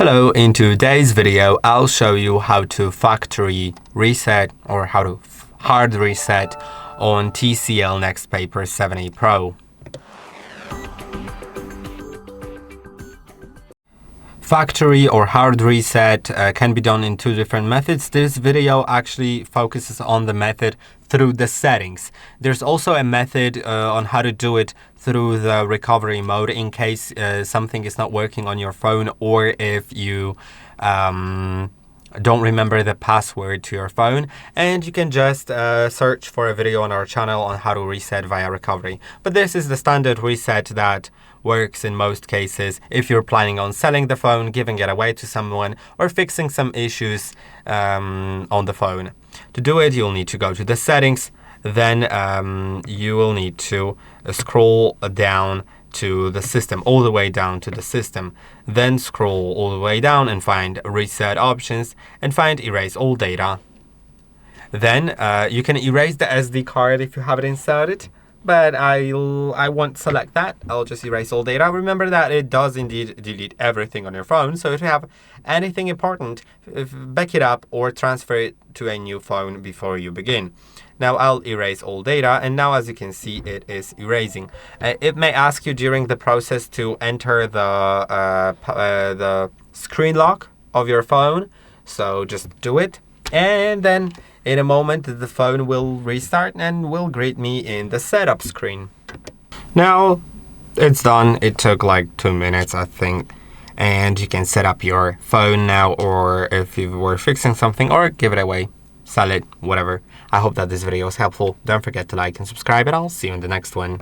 Hello, in today's video, I'll show you how to factory reset or how to hard reset on TCL NxtPaper 7A Pro. Factory or hard reset can be done in two different methods. This video actually focuses on the method through the settings. There's also a method on how to do it through the recovery mode in case something is not working on your phone, or if you don't remember the password to your phone, and you can just search for a video on our channel on how to reset via recovery. But this is the standard reset that works in most cases if you're planning on selling the phone, giving it away to someone, or fixing some issues on the phone. To do it, you'll need to go to the settings, then you will need to scroll down to the system, all the way down to the system, then scroll all the way down and find reset options and find erase all data. Then you can erase the SD card if you have it inserted, but I won't select that. I'll just erase all data. Remember that it does indeed delete everything on your phone, so if you have anything important, back it up or transfer it to a new phone before you begin. Now I'll erase all data, and now as you can see, it is erasing. It may ask you during the process to enter the screen lock of your phone, so just do it, and then in a moment the phone will restart and will greet me in the setup screen. Now it's done. It took like 2 minutes, I think, and you can set up your phone now, or if you were fixing something, or give it away, sell it, whatever. I hope that this video was helpful. Don't forget to like and subscribe, and I'll see you in the next one.